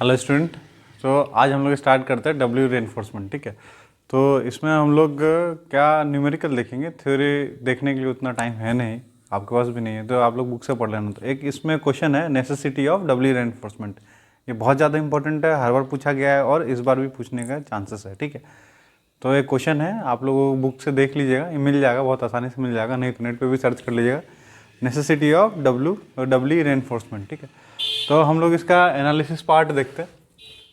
Hello student. तो आज हम लोग स्टार्ट करते हैं डब्ल्यू रेनफोर्समेंट। ठीक है, तो इसमें हम लोग क्या न्यूमेरिकल देखेंगे, थ्योरी देखने के लिए उतना टाइम है नहीं, आपके पास भी नहीं है, तो आप लोग बुक से पढ़ लेना। तो एक इसमें क्वेश्चन है नेसेसिटी ऑफ डब्ल्यू रेनफोर्समेंट। ये बहुत ज़्यादा इंपॉर्टेंट है, हर बार पूछा गया है और इस बार भी पूछने का चांसेस है। ठीक है, तो एक क्वेश्चन है, आप लोग बुक से देख लीजिएगा, ये मिल जाएगा, बहुत आसानी से मिल जाएगा, नहीं तो नेट पर भी सर्च कर लीजिएगा नेसेसिटी ऑफ डब्ल्यू रेनफोर्समेंट। ठीक है, तो हम लोग इसका एनालिसिस पार्ट देखते हैं।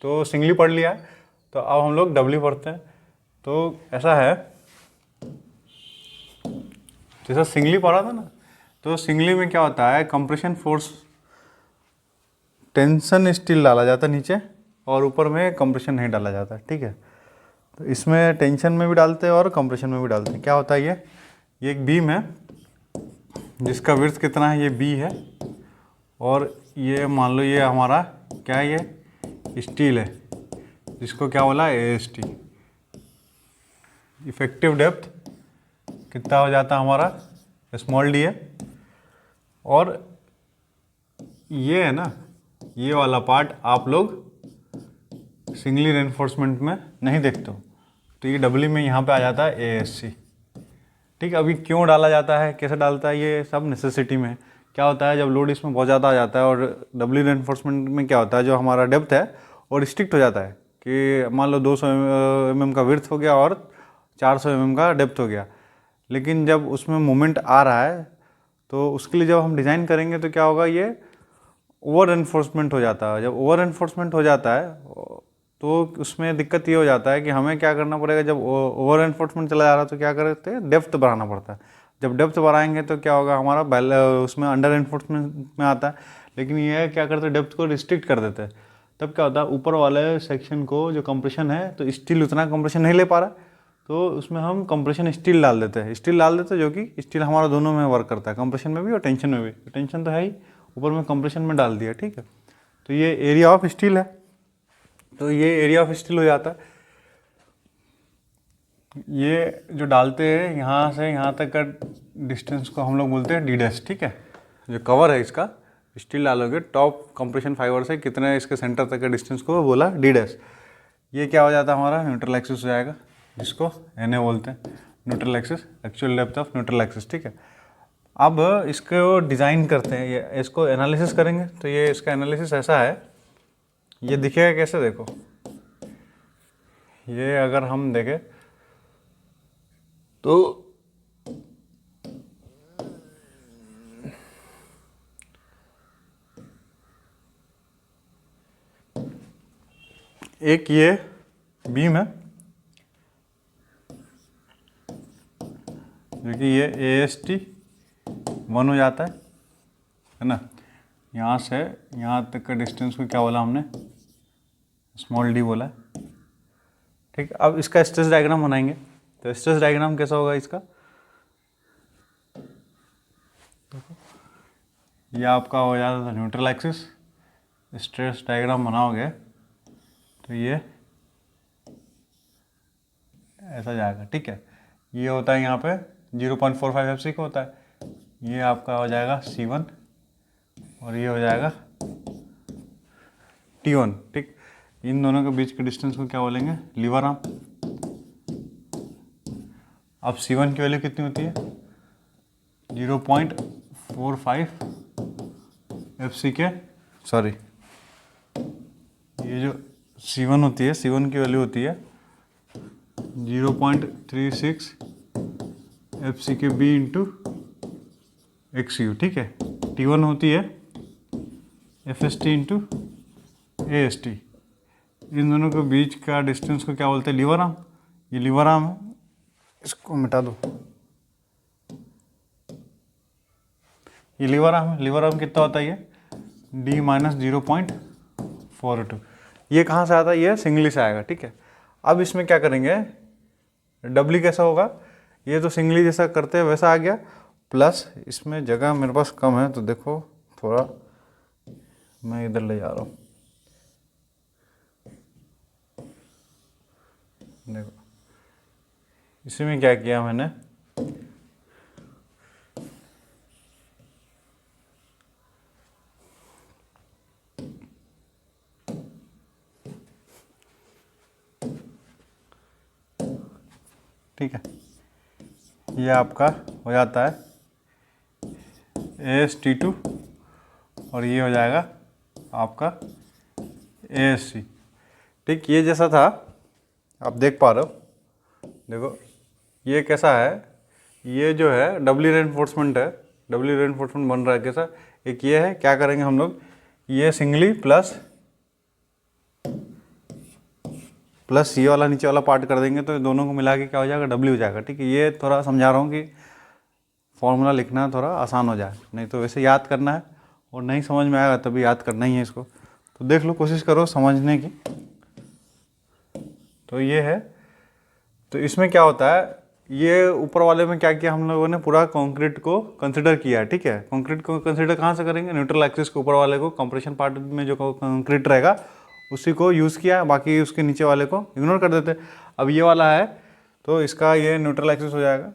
तो सिंगली पढ़ लिया, तो अब हम लोग डब्ल्यू पढ़ते हैं। तो ऐसा है, जैसा सिंगली पढ़ा था ना, तो सिंगली में क्या होता है, कंप्रेशन फोर्स, टेंशन स्टील डाला जाता है नीचे और ऊपर में कंप्रेशन नहीं डाला जाता है। ठीक है, तो इसमें टेंशन में भी डालते हैं और कंप्रेशन में भी डालते हैं। क्या होता है, ये एक बीम है जिसका विड्थ कितना है, ये बी है, और ये मान लो ये हमारा क्या है, ये स्टील है, जिसको क्या बोला, AST। इफेक्टिव डेप्थ कितना हो जाता है हमारा, स्मॉल डी है, और ये है ना, ये वाला पार्ट आप लोग सिंगली रेनफोर्समेंट में नहीं देखते हो, तो ये डब्ल्यू में यहाँ पे आ जाता है ASC। ठीक है, अभी क्यों डाला जाता है, कैसे डालता है, ये सब नेसेसिटी में। क्या होता है, जब लोड इसमें बहुत ज़्यादा आ जाता है, और डब्ल्यू रेनफोर्समेंट में क्या होता है, जो हमारा डेप्थ है और रिस्ट्रिक्ट हो जाता है कि मान लो 200 mm का विड्थ हो गया और 400 mm का डेप्थ हो गया, लेकिन जब उसमें मोमेंट आ रहा है तो उसके लिए जब हम डिज़ाइन करेंगे तो क्या होगा, ये ओवर एनफोर्समेंट हो जाता है। जब ओवर एनफोर्समेंट हो जाता है तो उसमें दिक्कत ये हो जाता है कि हमें क्या करना पड़ेगा, जब ओवर एनफोर्समेंट चला जा रहा है तो क्या करते हैं, डेप्थ बढ़ाना पड़ता है। जब डेप्थ बढ़ाएंगे तो क्या होगा, हमारा उसमें अंडर एनफोर्समेंट में आता है, लेकिन ये क्या करते हैं, डेप्थ को रिस्ट्रिक्ट कर देते हैं। तब क्या होता है, ऊपर वाले सेक्शन को जो कंप्रेशन है, तो स्टील उतना कंप्रेशन नहीं ले पा रहा, तो उसमें हम कंप्रेशन स्टील डाल देते हैं, जो कि स्टील हमारा दोनों में वर्क करता है, कंप्रेशन में भी और टेंशन में भी। टेंशन तो है ही, ऊपर में कंप्रेशन में डाल दिया। ठीक है, तो ये एरिया ऑफ स्टील है, तो ये एरिया ऑफ स्टील हो जाता है। ये जो डालते हैं यहाँ से यहाँ तक का डिस्टेंस को हम लोग बोलते हैं D'। ठीक है, जो कवर है इसका, स्टील डालोगे टॉप कंप्रेशन फाइबर से कितने इसके सेंटर तक के डिस्टेंस को बोला D'। ये क्या हो जाता है, हमारा न्यूट्रल एक्सिस हो जाएगा, जिसको NA बोलते हैं, neutral axis, actual depth of neutral axis. ठीक है, अब इसको डिज़ाइन करते हैं, ये इसको एनालिसिस करेंगे, तो ये इसका एनालिसिस ऐसा है, ये दिखेगा कैसे, देखो, ये अगर हम देखें तो एक ये बीम है, जो कि ये AST 1 हो जाता है ना, यहाँ से यहाँ तक का डिस्टेंस को क्या बोला हमने, स्मॉल d बोला। ठीक, अब इसका स्ट्रेस डायग्राम बनाएंगे, तो स्ट्रेस डायग्राम कैसा होगा इसका, ये आपका हो जाता था न्यूट्रल एक्सिस। स्ट्रेस डायग्राम बनाओगे तो ये ऐसा जाएगा। ठीक है, ये होता है यहाँ पे 0.45 FC का होता है, ये आपका हो जाएगा C1 और ये हो जाएगा T1। ठीक, इन दोनों के बीच के डिस्टेंस को क्या बोलेंगे, लीवर आर्म। अब C1 की वैल्यू कितनी होती है, 0.45 FC के, सॉरी, ये जो C1 होती है, C1 की वैल्यू होती है 0.36 FC के B इंटू XU। ठीक है, T1 होती है FST इंटू AST। इन दोनों के बीच का डिस्टेंस को क्या बोलते हैं, लीवर आर्म। ये लीवर आर्म है, इसको मिटा दो, ये लीवर आर्म है। लीवर आर्म कितना होता है, ये D माइनस 0.42। ये कहाँ से आता है, ये सिंगली से आएगा। ठीक है, अब इसमें क्या करेंगे, डब्ल्यू कैसा होगा, ये तो सिंगली जैसा करते हैं वैसा आ गया, प्लस इसमें जगह मेरे पास कम है, तो देखो थोड़ा मैं इधर ले जा रहा हूँ, देखो इसी में क्या किया मैंने, ठीक है, ये आपका हो जाता है AsT2 और ये हो जाएगा आपका AsC। ठीक, ये जैसा था आप देख पा रहे हो, देखो ये कैसा है, ये जो है डबली रेनफोर्समेंट है, डबली रेनफोर्समेंट बन रहा है कैसा, एक ये है, क्या करेंगे हम लोग, ये सिंगली प्लस ये वाला नीचे वाला पार्ट कर देंगे तो दोनों को मिला के क्या हो जाएगा, डब्ल्यू हो जाएगा। ठीक है, ये थोड़ा समझा रहा हूँ कि फॉर्मूला लिखना थोड़ा आसान हो जाए, नहीं तो वैसे याद करना है और नहीं समझ में आएगा तभी याद करना ही है इसको। तो देख लो, कोशिश करो समझने की। तो ये है, तो इसमें क्या होता है, ये ऊपर वाले में क्या किया हम लोगों ने, पूरा कंक्रीट को कंसिडर किया है। ठीक है, कंक्रीट को कंसिडर कहाँ से करेंगे, न्यूट्रल एक्सिस के ऊपर वाले को, कंप्रेशन पार्ट में जो कंक्रीट रहेगा उसी को यूज़ किया, बाकी उसके नीचे वाले को इग्नोर कर देते। अब ये वाला है तो इसका ये न्यूट्रल एक्सिस हो जाएगा,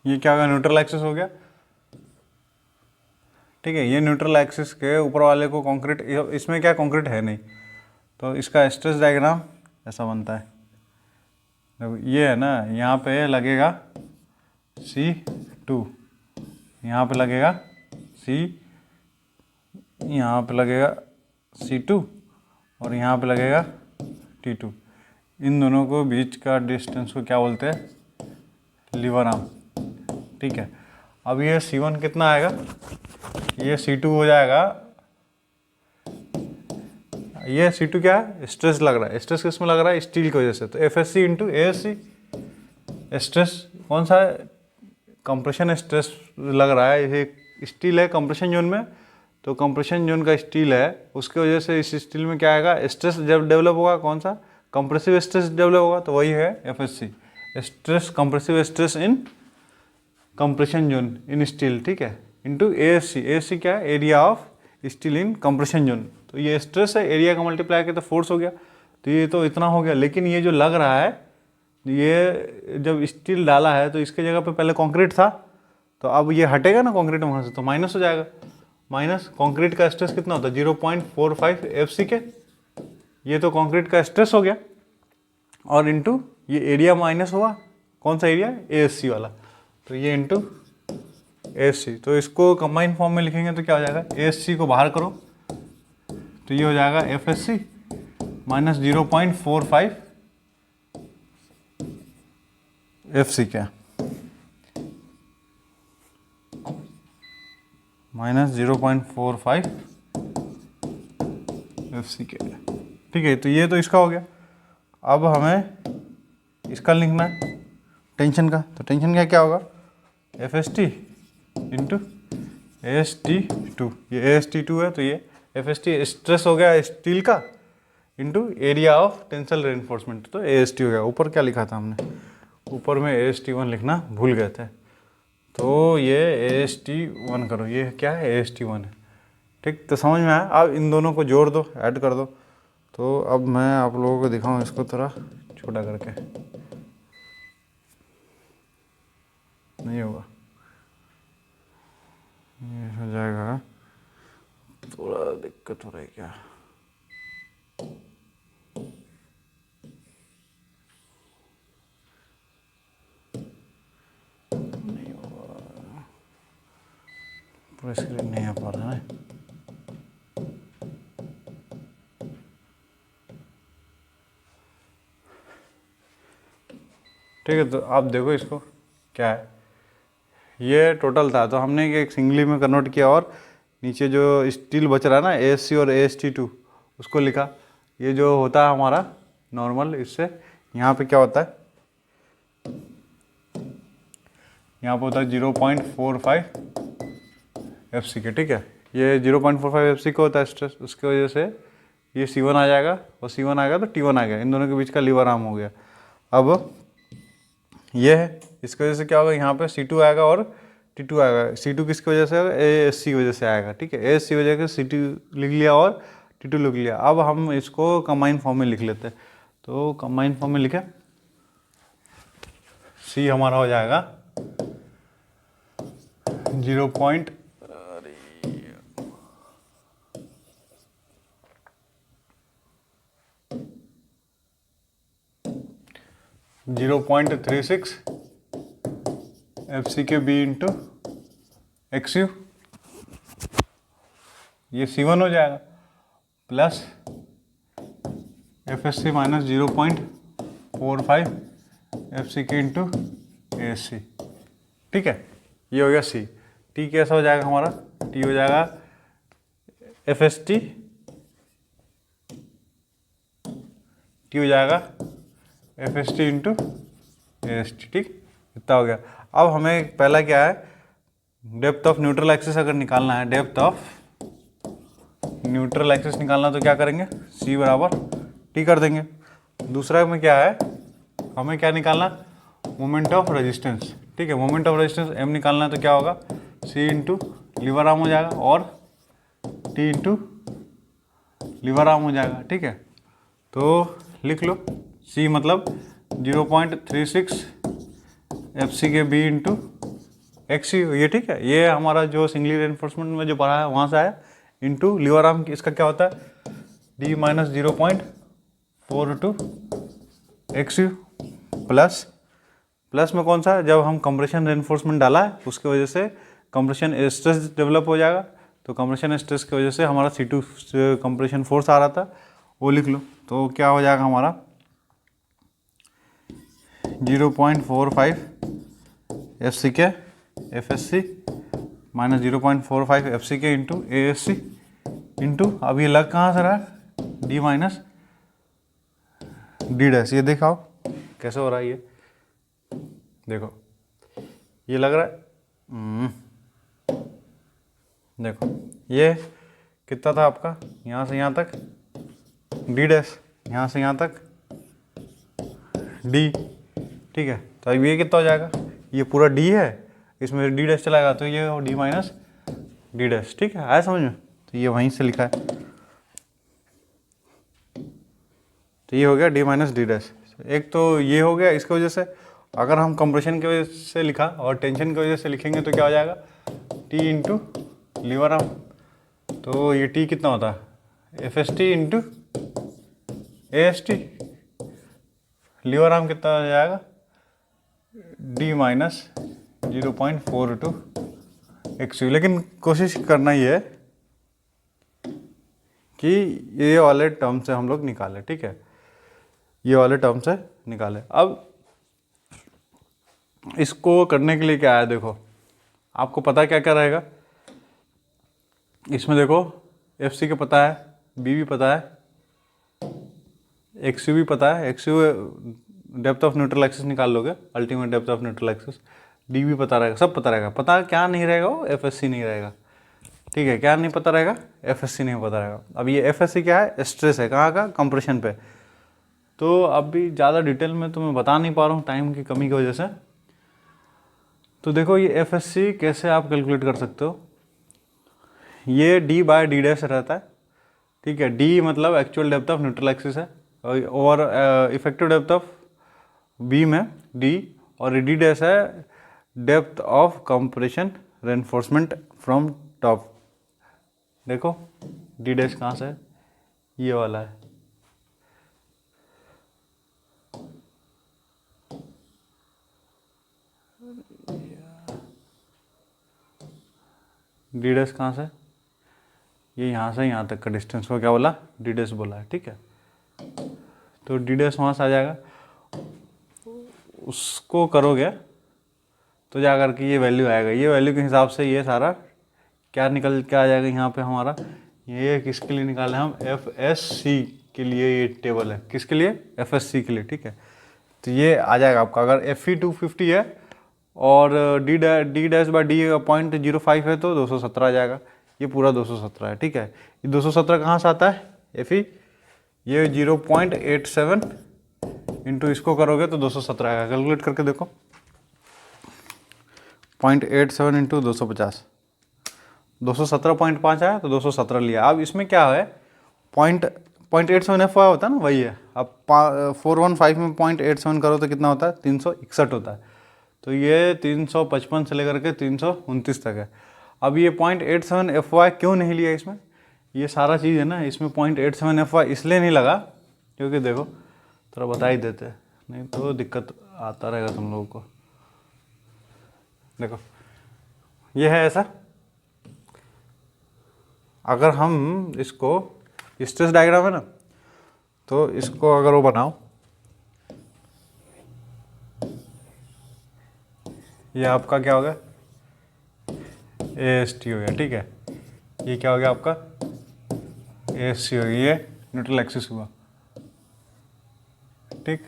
ये क्या होगा, न्यूट्रल एक्सिस हो गया। ठीक है, ये न्यूट्रल एक्सिस के ऊपर वाले को कंक्रीट, इसमें क्या कंक्रीट है नहीं, तो इसका स्ट्रेस डायग्राम ऐसा बनता है। देखो ये है ना, यहाँ पे लगेगा C2, यहाँ पे लगेगा C, यहाँ पे लगेगा C2 और यहाँ पे लगेगा T2। इन दोनों को बीच का डिस्टेंस को क्या बोलते हैं, लीवर आर्म। ठीक है, अब ये C1 कितना आएगा, ये C2 हो जाएगा, ये C2 क्या है, स्ट्रेस लग रहा है, स्ट्रेस किस में लग रहा है, स्टील की वजह से, तो FSC इंटू ASC। स्ट्रेस कौन सा है, कंप्रेशन स्ट्रेस लग रहा है, ये स्टील है कंप्रेशन जोन में, तो कंप्रेशन जोन का स्टील है, उसकी वजह से इस स्टील में क्या आएगा, स्ट्रेस जब डेवलप होगा, कौन सा, कंप्रेसिव स्ट्रेस डेवलप होगा, तो वही है FSC, stress, compressive stress in compression zone in steel. ठीक है, इंटू ASC, ASC क्या है, area of steel in compression zone, तो ये स्ट्रेस है, एरिया का मल्टीप्लाई किया तो फोर्स हो गया, तो ये तो इतना हो गया। लेकिन ये जो लग रहा है, ये जब स्टील डाला है तो इसके जगह पे पहले कंक्रीट था, तो अब ये हटेगा ना कंक्रीट वहाँ से, तो माइनस हो जाएगा, माइनस कंक्रीट का स्ट्रेस कितना होता है, 0.45 FC के, ये तो कंक्रीट का स्ट्रेस हो गया, और इंटू ये एरिया माइनस हुआ, कौन सा एरिया, ASC वाला, तो ये इंटू ASC। तो इसको कंबाइन फॉर्म में लिखेंगे तो क्या हो जाएगा, ASC को बाहर करो तो ये हो जाएगा FSC माइनस 0.45 FC क्या, माइनस 0.45 FC के। ठीक है, तो ये तो इसका हो गया। अब हमें इसका लिखना है टेंशन का, तो टेंशन का क्या होगा, FST इंटू AST2, ये AST2 है, तो ये FST स्ट्रेस हो गया स्टील का, into area of tensile reinforcement, तो AST हो गया। ऊपर क्या लिखा था हमने, ऊपर में AST1 लिखना भूल गए थे, तो ये AST1 करो, ये क्या है, AST1 है। ठीक, तो समझ में आया। अब इन दोनों को जोड़ दो, ऐड कर दो। तो अब मैं आप लोगों को दिखाऊं इसको थोड़ा छोटा करके, नहीं होगा, ये हो जाएगा, थोड़ा दिक्कत हो रही क्या, नहीं होगा, पूरा स्क्रीन नहीं आ पा रहा है। ठीक है, तो आप देखो इसको क्या है, ये टोटल था, तो हमने एक सिंगली में कन्वर्ट किया और नीचे जो स्टील बच रहा है ना, ASC और AST2 उसको लिखा। ये जो होता है हमारा नॉर्मल, इससे यहाँ पे क्या होता है, यहाँ पे होता है 0.45 FC के। ठीक है, ये 0.45 FC का होता है स्ट्रेस, उसकी वजह से ये C1 आ जाएगा, और C1 आएगा तो T1 आ गया, इन दोनों के बीच का लीवर आर्म हो गया। अब ये है, इसकी वजह से क्या होगा, यहाँ पे C2 आएगा और T2 आएगा। C2 किसकी वजह से आएगा, ASC की वजह से आएगा। ठीक है, ASC की वजह से C2 लिख लिया और T2 लिख लिया। अब हम इसको कंबाइन फॉर्म में लिख लेते हैं, तो कंबाइन फॉर्म में लिखे, C हमारा हो जाएगा 0. 0.36 FCKB इंटू XU, ये C1 हो जाएगा, plus FSC minus 0.45 FCK into ASC। ठीक है, ये हो गया C। T कैसा हो जाएगा हमारा? T हो जाएगा FST, T हो जाएगा FST इंटू AST। ठीक, इतना हो गया। अब हमें पहला क्या है, डेप्थ ऑफ न्यूट्रल एक्सिस अगर निकालना है, डेप्थ ऑफ न्यूट्रल एक्सिस निकालना, तो क्या करेंगे, C बराबर T कर देंगे। दूसरा में क्या है, हमें क्या निकालना, मोमेंट ऑफ रेजिस्टेंस। ठीक है, मोमेंट ऑफ रेजिस्टेंस M निकालना है, तो क्या होगा, C इंटू लीवर आर्म हो जाएगा और T इंटू लीवर आर्म हो जाएगा। ठीक है, तो लिख लो, C मतलब 0.36 FCKB इंटू XU, ये ठीक है, ये हमारा जो सिंगली रेनफोर्समेंट में जो पढ़ा है वहाँ से आया, इंटू लीवर आर्म, इसका क्या होता है, D माइनस 0.42 XU, प्लस में कौन सा, जब हम कंप्रेशन रेनफोर्समेंट डाला है उसकी वजह से कंप्रेशन स्ट्रेस डेवलप हो जाएगा, तो कंप्रेशन स्ट्रेस की वजह से हमारा C2 कंप्रेशन फोर्स आ रहा था, वो लिख लो। तो क्या हो जाएगा हमारा 0.45 FCK FSC minus 0.45 FCK into ASC into, अब ये लग कहाँ से रहा है, D माइनस D डैश। ये दिखाओ कैसे हो रहा है, ये देखो, ये लग रहा है, देखो ये कितना था आपका, यहाँ से यहाँ तक D डैश, यहाँ से यहाँ तक D। ठीक है, तो अब ये कितना हो जाएगा, ये पूरा D है, इसमें D डैश चलाएगा तो ये हो D माइनस D डैश। ठीक है, आया समझ में, तो ये वहीं से लिखा है, तो ये हो गया D माइनस D डैश। एक तो ये हो गया, इसकी वजह से अगर हम कंप्रेशन की वजह से लिखा और टेंशन की वजह से लिखेंगे तो क्या हो जाएगा, T इंटू लीवर आर्म, तो ये T कितना होता है, FST into AST, lever arm कितना हो जाएगा, D माइनस 0.42 XU। लेकिन कोशिश करना ये है कि ये वाले टर्म से हम लोग निकालें। ठीक है, ये वाले टर्म से निकालें। अब इसको करने के लिए क्या है, देखो आपको पता क्या क्या रहेगा इसमें, देखो FC का पता है, B भी पता है, XU भी पता है, XU depth of neutral axis निकाल लोगे, ultimate depth of neutral axis, D भी पता रहेगा, सब पता रहेगा। पता क्या नहीं रहेगा, वो FSC नहीं रहेगा। ठीक है, क्या नहीं पता रहेगा, FSC नहीं पता रहेगा। अब ये FSC क्या है, स्ट्रेस है, कहाँ का, कंप्रेशन पे। तो अभी ज़्यादा डिटेल में तो मैं बता नहीं पा रहा हूँ टाइम की कमी की वजह से। तो देखो ये FSC कैसे आप कैलकुलेट कर सकते हो, ये D बाय D डैश रहता है। ठीक है, D मतलब actual depth of neutral axis है, और इफेक्टिव डेप्थ ऑफ B में D, और D डैश है depth of compression reinforcement from top. देखो D डैश कहाँ से है, ये वाला है, D डैश कहाँ से, ये यहाँ से यहाँ तक का डिस्टेंस को क्या बोला, D डैश बोला है। ठीक है, तो D डैश वहाँ से आ जाएगा, उसको करोगे तो जा करके ये वैल्यू आएगा। ये वैल्यू के हिसाब से ये सारा क्या निकल के आ जाएगा यहाँ पे हमारा, ये किसके लिए निकाले हम, FSC के लिए ये टेबल है, किसके लिए, FSC के लिए। ठीक है, तो ये आ जाएगा आपका, अगर FE 250 है और D डैश बाई D 0.05 है तो 217 आ जाएगा, ये पूरा 217 है। ठीक है, ये 217 कहाँ से आता है, FE, ये 0.87 इंटू इसको करोगे तो 217 आएगा। कैलकुलेट करके देखो, 0.87 इंटू 250, 217.5 आया तो 217 लिया। अब इसमें क्या है, 0.87 FY होता है ना, वही है। अब 415 में 0.87 करो तो कितना होता है, 361 होता है। तो ये 355 से लेकर के 329 तक है। अब ये 0.87 FY क्यों नहीं लिया इसमें, ये सारा चीज़ है ना, इसमें 0.87 FY इसलिए नहीं लगा क्योंकि देखो थोड़ा बता ही देते हैं, नहीं तो दिक्कत आता रहेगा तुम लोगों को। देखो ये है ऐसा। अगर हम इसको स्ट्रेस डायग्राम है ना, तो इसको अगर वो बनाओ, ये आपका क्या हो गया, AST हो गया, ठीक है। ये क्या हो गया आपका, ASC हो गया, ये न्यूट्रल एक्सिस हुआ, ठीक।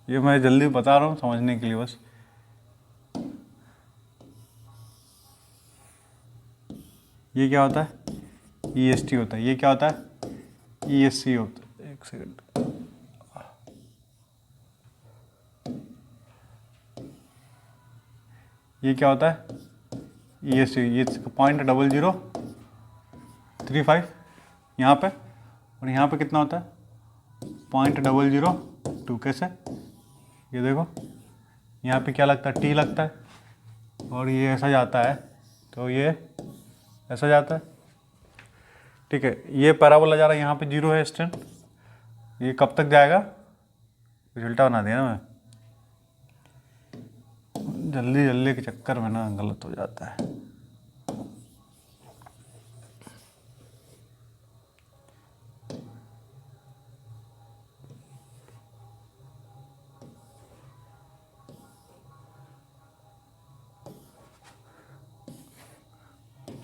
ये मैं जल्दी बता रहा हूँ समझने के लिए बस। ये क्या होता है, EST होता है। ये क्या होता है, ESC होता है। एक सेकंड, ये क्या होता है, ESC। ये 0.0035 यहाँ पे, और यहाँ पे कितना होता है 0.002। कैसे, ये देखो यहाँ पे क्या लगता है, T लगता है, और ये ऐसा जाता है, तो ये ऐसा जाता है, ठीक है। ये पैराबोला जा रहा है, यहाँ पे 0 है स्ट्रेन। ये कब तक जाएगा, कुछ उल्टा बना दिया ना मैं, जल्दी जल्दी के चक्कर में ना गलत हो जाता है।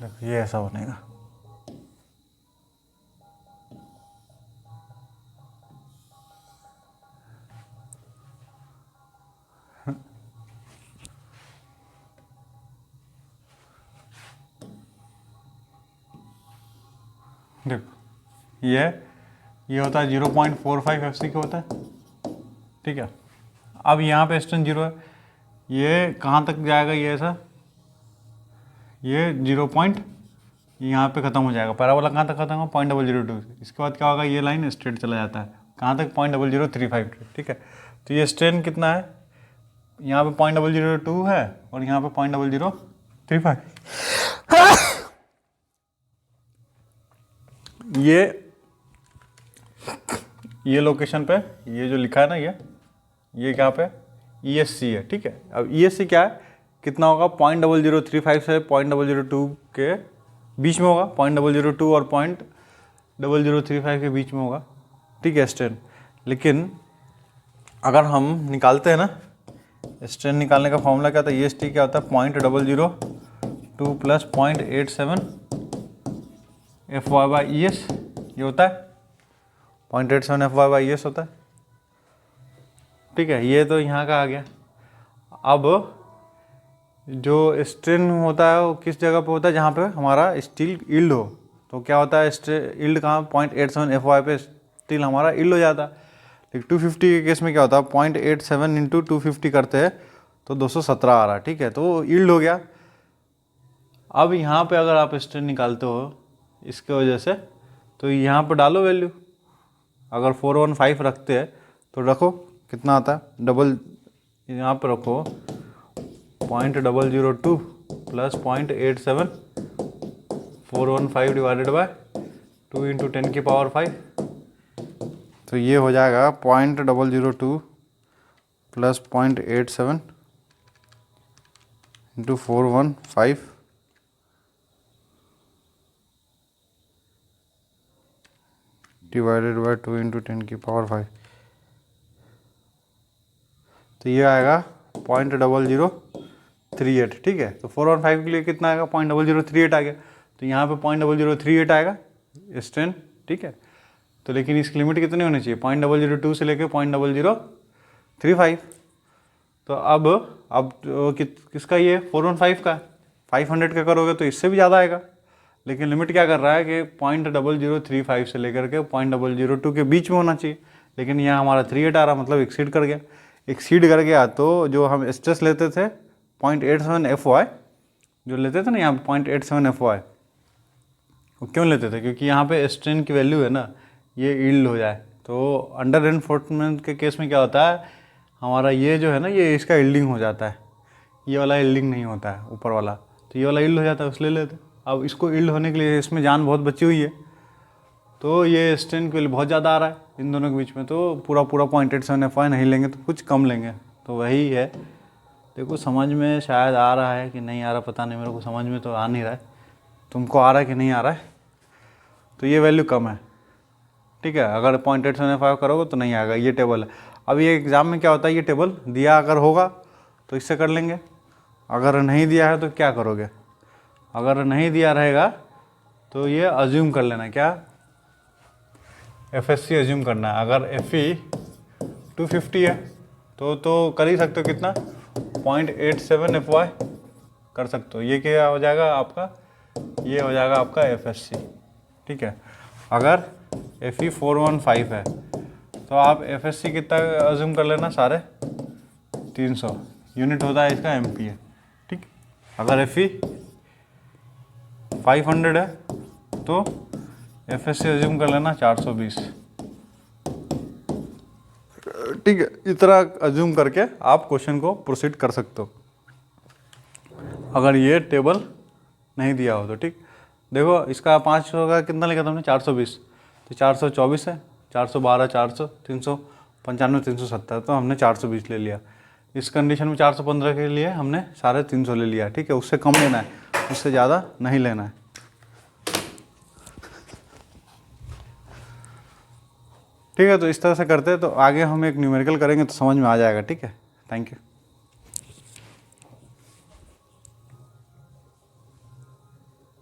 देखो ये ऐसा बनेगा, देखो ये होता है 0.45 FC का होता है, ठीक है। अब यहाँ पे स्ट्रेन 0 है, ये कहाँ तक जाएगा, ये ऐसा, ये 0 पॉइंट यहाँ पे ख़त्म हो जाएगा। पैराबोला कहाँ तक ख़त्म होगा, 0.002 से। इसके बाद क्या होगा, ये लाइन स्ट्रेट चला जाता है कहाँ तक, 0.0035, ठीक है। तो ये स्ट्रेन कितना है, यहाँ पे 0.002 है, और यहाँ पे 0.0035। ये लोकेशन पे ये जो लिखा है ना, ये क्या पे ESC है, ठीक है। अब ESC क्या है, कितना होगा, 0.0035 से 0.002 के बीच में होगा, 0.002 और 0.0035 के बीच में होगा, ठीक है स्ट्रेन। लेकिन अगर हम निकालते हैं ना, स्ट्रेन निकालने का फॉर्मूला क्या था, EST क्या होता है, 0.002 प्लस 0.87 FY/ES, ये होता है 0.87 FY/ES होता है, ठीक है। ये तो यहाँ का आ गया। अब जो स्ट्रेन होता है वो किस जगह पे होता है, जहाँ पे हमारा स्टील यील्ड हो। तो क्या होता है, यील्ड कहाँ, 0.87 FY पे स्टील हमारा यील्ड हो जाता है। लेकिन 250 के केस में क्या होता है, 0.87 इंटू 250 करते हैं तो 217 आ रहा है, ठीक है। तो यील्ड हो गया। अब यहाँ पे अगर आप स्ट्रेन निकालते हो इसके वजह से, तो यहाँ पे डालो वैल्यू। अगर 415 रखते हैं तो रखो कितना आता है, डबल यहाँ पे रखो 0.002 प्लस 0.87, 415 डिवाइडेड बाय 2 इंटू 10⁵। तो ये हो जाएगा 0.002 plus 0.87 into 415 divided by 2 into 10⁵। तो ये आएगा 0.0038, ठीक है। तो 415 के लिए कितना आएगा, 0.0038 आ गया। तो यहाँ पे 0.0038 आएगा स्ट्रेन, ठीक है। तो लेकिन इसकी लिमिट कितनी होनी चाहिए, 0.002 से लेके 0.035। तो अब किसका, ये 415 का 500 का करोगे तो इससे भी ज़्यादा आएगा। लेकिन लिमिट क्या कर रहा है कि 0.0035 से लेकर के 0.002 के बीच में होना चाहिए। लेकिन यहाँ हमारा 38 आ रहा, मतलब एक्सीड कर गया। एक्सीड कर गया तो जो हम स्ट्रेस लेते थे 0.87 FY, जो लेते थे ना यहाँ पे 0.87 FY, वो क्यों लेते थे, क्योंकि यहाँ पे स्ट्रेन की वैल्यू है ना, ये यील्ड हो जाए। तो अंडर रेनफोर्समेंट के केस में क्या होता है, हमारा ये जो है ना, ये इसका यील्डिंग हो जाता है, ये वाला यील्डिंग नहीं होता है ऊपर वाला, तो ये वाला यील्ड हो जाता है, उसले लेते। अब इसको यील्ड होने के लिए इसमें जान बहुत बची हुई है, तो ये स्ट्रेन के लिए बहुत ज़्यादा आ रहा है, इन दोनों के बीच में तो पूरा पूरा 0.87 नहीं लेंगे तो कुछ कम लेंगे, तो वही है। देखो समझ में शायद आ रहा है कि नहीं आ रहा, पता नहीं, मेरे को समझ में तो आ नहीं रहा है, तुमको आ रहा है कि नहीं आ रहा है। तो ये वैल्यू कम है, ठीक है। अगर 0.875 करोगे तो नहीं आएगा, ये टेबल है। अब ये एग्ज़ाम में क्या होता है, ये टेबल दिया अगर होगा तो इससे कर लेंगे, अगर नहीं दिया है तो क्या करोगे, अगर नहीं दिया रहेगा तो ये अज्यूम कर लेना, क्या FSC अज्यूम करना है। अगर FE 250 है तो कर ही सकते हो, कितना 0.87 FY कर सकते हो। ये क्या हो जाएगा आपका, ये हो जाएगा आपका FSC, ठीक है। अगर FE 415 है तो आप FSC कितना अज्यूम कर लेना, सारे 300 यूनिट होता है इसका MPa, ठीक। अगर FE 500 है तो FSC अज्यूम कर लेना 420, ठीक है। इस तरह अज्यूम करके आप क्वेश्चन को प्रोसीड कर सकते हो, अगर ये टेबल नहीं दिया हो तो, ठीक। देखो इसका 500 का कितना लिखा था हमने, 420, तो 424 है, 412, 400, 395, 370, तो हमने 420 ले लिया। इस कंडीशन में 415 के लिए हमने साढ़े 300 ले लिया, ठीक है। उससे कम लेना है, उससे ज़्यादा नहीं लेना है, ठीक है। तो इस तरह से करते हैं, तो आगे हम एक न्यूमेरिकल करेंगे तो समझ में आ जाएगा, ठीक है। Thank you.